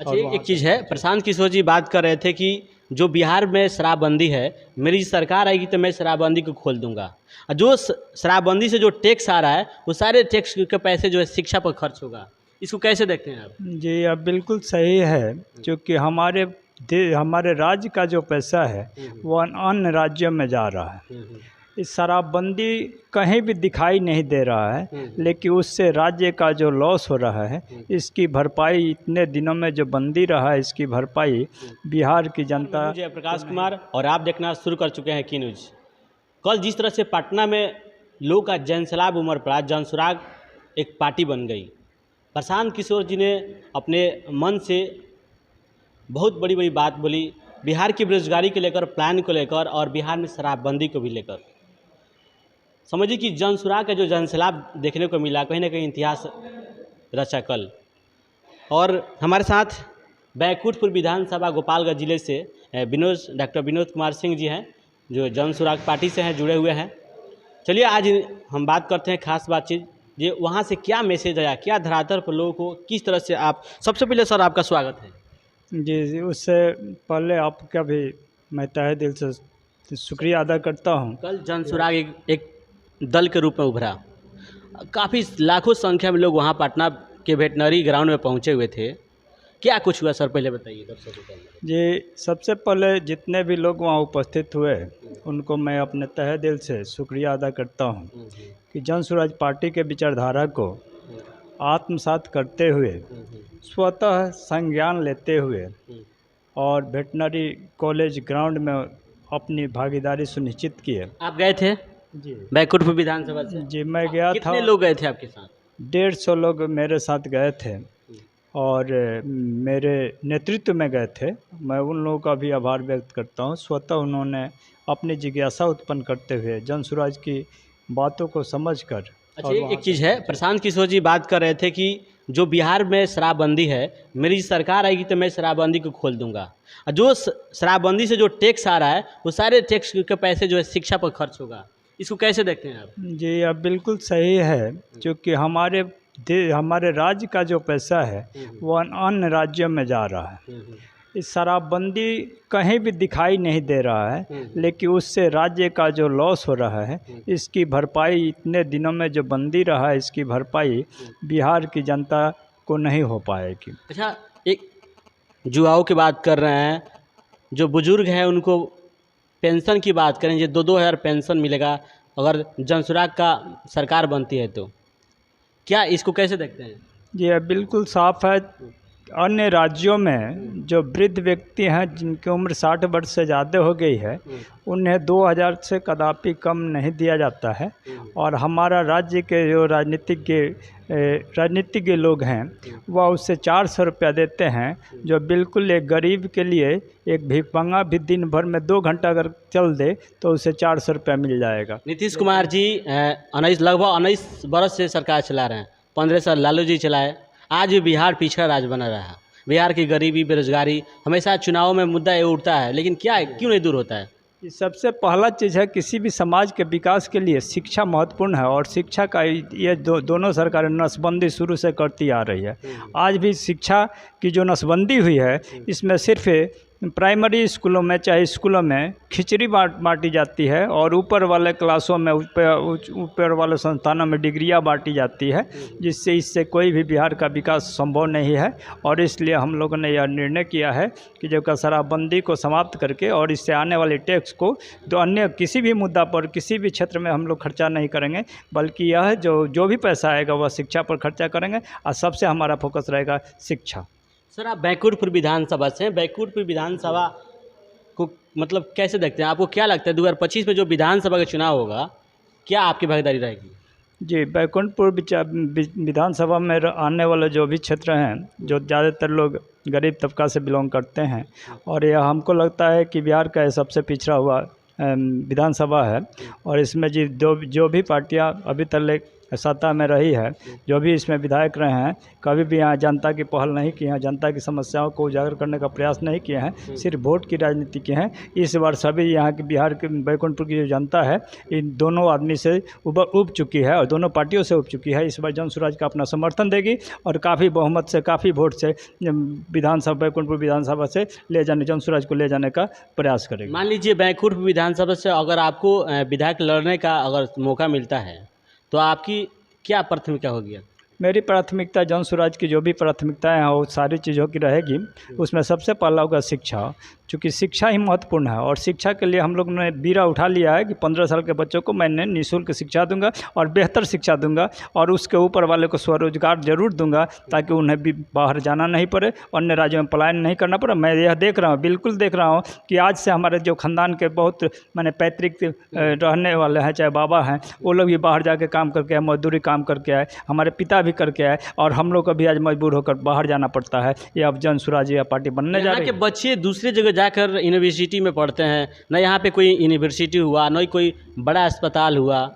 अच्छा, एक चीज़ है, प्रशांत किशोर जी बात कर रहे थे कि जो बिहार में शराबबंदी है, मेरी सरकार आएगी तो मैं शराबबंदी को खोल दूंगा। और जो शराबबंदी से जो टैक्स आ रहा है वो सारे टैक्स के पैसे जो है शिक्षा पर खर्च होगा। इसको कैसे देखते हैं आप? जी, अब बिल्कुल सही है, क्योंकि हमारे राज्य का जो पैसा है वो अन्य राज्यों में जा रहा है। इस शराबबंदी कहीं भी दिखाई नहीं दे रहा है, लेकिन उससे राज्य का जो लॉस हो रहा है, इसकी भरपाई इतने दिनों में जो बंदी रहा है, इसकी भरपाई बिहार की जनता। जय प्रकाश कुमार और आप देखना शुरू कर चुके हैं की न्यूज़। कल जिस तरह से पटना में लोगों का जनसैलाब उमड़ पड़ा, जनसुराग एक पार्टी बन गई। प्रशांत किशोर जी ने अपने मन से बहुत बड़ी बड़ी बात बोली, बिहार की बेरोजगारी को लेकर, प्लान को लेकर और बिहार में शराबबंदी को भी लेकर। समझिए कि जनसुराग का जो जनसैलाब देखने को मिला, कहीं ना कहीं इतिहास रचा कल। और हमारे साथ बैकुंठपुर विधानसभा गोपालगंज जिले से डॉक्टर विनोद कुमार सिंह जी हैं, जो जनसुराग पार्टी से हैं, जुड़े हुए हैं। चलिए आज हम बात करते हैं खास बातचीत, ये वहाँ से क्या मैसेज आया, क्या धरातल पर लोगों को किस तरह से आप। सबसे पहले सर आपका स्वागत है। जी, उससे पहले आपका भी मैं तहे दिल से शुक्रिया अदा करता हूँ। कल जनसुराग एक दल के रूप में उभरा, काफ़ी लाखों संख्या में लोग वहाँ पटना के वेटनरी ग्राउंड में पहुँचे हुए थे। क्या कुछ हुआ सर, पहले बताइए दर्शकों को। जी, सबसे पहले जितने भी लोग वहाँ उपस्थित हुए उनको मैं अपने तहे दिल से शुक्रिया अदा करता हूँ कि जनसुराज पार्टी के विचारधारा को आत्मसात करते हुए, स्वतः संज्ञान लेते हुए और वेटनरी कॉलेज ग्राउंड में अपनी भागीदारी सुनिश्चित किए। आप गए थे जी, बैकुंठपुर विधानसभा से? जी, मैं गया था। कितने लोग गए थे आपके साथ? 150 लोग मेरे साथ गए थे और मेरे नेतृत्व में गए थे। मैं उन लोगों का भी आभार व्यक्त करता हूँ। स्वतः उन्होंने अपनी जिज्ञासा उत्पन्न करते हुए जनसुराज की बातों को समझकर। अच्छा, एक चीज़ है, प्रशांत किशोर जी बात कर रहे थे कि जो बिहार में शराबबंदी है, मेरी सरकार आएगी तो मैं शराबबंदी को खोल दूंगा। और जो शराबबंदी से जो टैक्स आ रहा है वो सारे टैक्स के पैसे जो है शिक्षा पर खर्च होगा। इसको कैसे देखते हैं आप? जी, अब बिल्कुल सही है, क्योंकि हमारे राज्य का जो पैसा है वो अन्य राज्यों में जा रहा है। इस शराबबंदी कहीं भी दिखाई नहीं दे रहा है, लेकिन उससे राज्य का जो लॉस हो रहा है, इसकी भरपाई इतने दिनों में जो बंदी रहा है, इसकी भरपाई बिहार की जनता को नहीं हो पाएगी। अच्छा, एक युवाओं की बात कर रहे हैं, जो बुजुर्ग हैं उनको पेंशन की बात करें, ये 2-2 हज़ार पेंशन मिलेगा अगर जनसुराग का सरकार बनती है तो। क्या इसको कैसे देखते हैं? जी, अब बिल्कुल साफ है। अन्य राज्यों में जो वृद्ध व्यक्ति हैं जिनकी उम्र 60 वर्ष से ज़्यादा हो गई है, उन्हें 2000 से कदापि कम नहीं दिया जाता है। और हमारा राज्य के जो राजनीतिज्ञ लोग हैं वह उससे 400 रुपया देते हैं, जो बिल्कुल एक गरीब के लिए, एक भिखमंगा भी दिन भर में 2 घंटा अगर चल दे तो उसे 400 रुपया मिल जाएगा। नीतीश कुमार जी लगभग 19 बरस से सरकार चला रहे हैं। 15 साल लालू जी चलाए, आज भी बिहार पिछड़ा राज्य बना रहा है। बिहार की गरीबी, बेरोजगारी हमेशा चुनाव में मुद्दा ये उठता है, लेकिन क्यों नहीं दूर होता है? सबसे पहला चीज़ है, किसी भी समाज के विकास के लिए शिक्षा महत्वपूर्ण है, और शिक्षा का ये दोनों सरकारें नसबंदी शुरू से करती आ रही है। आज भी शिक्षा की जो नसबंदी हुई है, इसमें सिर्फ प्राइमरी स्कूलों में, चाहे स्कूलों में खिचड़ी बांटी जाती है, और ऊपर वाले क्लासों में, ऊपर वाले संस्थानों में डिग्रियां बांटी जाती है, जिससे इससे कोई भी बिहार का विकास संभव नहीं है। और इसलिए हम लोगों ने यह निर्णय किया है कि जो शराबबंदी को समाप्त करके और इससे आने वाले टैक्स को तो अन्य किसी भी मुद्दा पर, किसी भी क्षेत्र में हम लोग खर्चा नहीं करेंगे, बल्कि यह जो भी पैसा आएगा वह शिक्षा पर खर्चा करेंगे, और सबसे हमारा फोकस रहेगा शिक्षा। सर, आप बैकुंठपुर विधानसभा से हैं, बैकुंठपुर विधानसभा को मतलब कैसे देखते हैं? आपको क्या लगता है 2025 में जो विधानसभा का चुनाव होगा, क्या आपकी भागीदारी रहेगी? जी, बैकुंठपुर विधानसभा में आने वाले जो भी क्षेत्र हैं, जो ज़्यादातर लोग गरीब तबका से बिलोंग करते हैं, और यह हमको लगता है कि बिहार का सबसे पिछड़ा हुआ विधानसभा है। और इसमें जो भी पार्टियां अभी तक सत्ता में रही है, जो भी इसमें विधायक रहे हैं, कभी भी यहाँ जनता की पहल नहीं की है, जनता की समस्याओं को उजागर करने का प्रयास नहीं किए हैं, सिर्फ वोट की राजनीति किए हैं। इस बार सभी यहाँ की बिहार के बैकुंठपुर की जो जनता है, इन दोनों आदमी से उब चुकी है और दोनों पार्टियों से उब चुकी है। इस बार जन स्वराज का अपना समर्थन देगी और काफ़ी बहुमत से, काफ़ी वोट से विधानसभा, बैकुंठपुर विधानसभा से ले जाने, जन स्वराज को ले जाने का प्रयास करेगी। मान लीजिए बैकुंठपुर विधानसभा से अगर आपको विधायक लड़ने का अगर मौका मिलता है तो आपकी क्या प्राथमिकता होगी? मेरी प्राथमिकता जन स्वराज की जो भी प्राथमिकताएं हैं वो सारी चीज़ों की रहेगी। उसमें सबसे पहला होगा शिक्षा, चूँकि शिक्षा ही महत्वपूर्ण है और शिक्षा के लिए हम लोग ने बीड़ा उठा लिया है कि 15 साल के बच्चों को मैंने निःशुल्क शिक्षा दूंगा और बेहतर शिक्षा दूंगा और उसके ऊपर वाले को स्वरोजगार जरूर दूंगा ताकि उन्हें भी बाहर जाना नहीं पड़े, अन्य राज्यों में पलायन नहीं करना पड़े। मैं यह देख रहा हूँ, बिल्कुल देख रहा हूँ कि आज से हमारे जो खानदान के बहुत मैंने पैतृक रहने वाले हैं, चाहे बाबा हैं, वो लोग भी बाहर जाके काम करके आए, मजदूरी काम करके आए, हमारे पिता भी करके आए और हम लोग को भी आज मजबूर होकर बाहर जाना पड़ता है। ये अब जन स्वराज या पार्टी बनने जा रही है। बच्चे दूसरे जगह जाकर यूनिवर्सिटी में पढ़ते हैं, ना यहाँ पे कोई यूनिवर्सिटी हुआ, ना कोई बड़ा अस्पताल हुआ।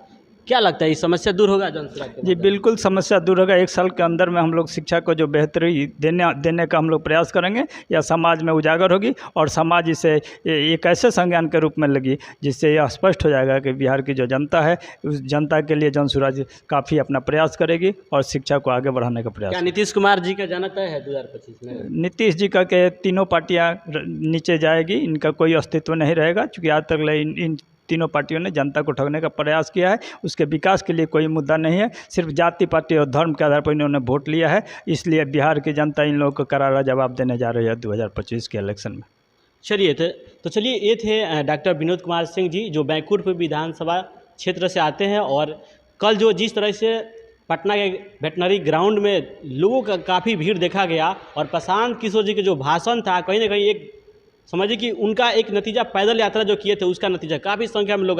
क्या लगता है ये समस्या दूर होगा जन स्वराज के? जी बिल्कुल समस्या दूर होगा। 1 साल के अंदर में हम लोग शिक्षा को जो बेहतरी देने का हम लोग प्रयास करेंगे, या समाज में उजागर होगी और समाज इसे एक ऐसे संज्ञान के रूप में लगी जिससे यह स्पष्ट हो जाएगा कि बिहार की जो जनता है, उस जनता के लिए जन स्वराज काफ़ी अपना प्रयास करेगी और शिक्षा को आगे बढ़ाने का प्रयास। क्या नीतीश कुमार जी का जाना तय है 2025 में? नीतीश जी का के तीनों पार्टियां नीचे जाएगी, इनका कोई अस्तित्व नहीं रहेगा, क्योंकि आज तक इन तीनों पार्टियों ने जनता को ठगने का प्रयास किया है। उसके विकास के लिए कोई मुद्दा नहीं है, सिर्फ जाति पार्टी और धर्म के आधार पर इन्होंने वोट लिया है। इसलिए बिहार की जनता इन लोगों को करारा जवाब देने जा रही है 2025 के इलेक्शन में। चलिए तो चलिए, ये थे डॉक्टर विनोद कुमार सिंह जी, जो बैकुंठपुर विधानसभा क्षेत्र से आते हैं। और कल जो जिस तरह से पटना के वेटनरी ग्राउंड में लोगों का काफ़ी भीड़ देखा गया और प्रशांत किशोर जी के जो भाषण था, कहीं ना कहीं एक समझिए कि उनका एक नतीजा पैदल यात्रा जो किए थे उसका नतीजा काफ़ी संख्या में लोग आए।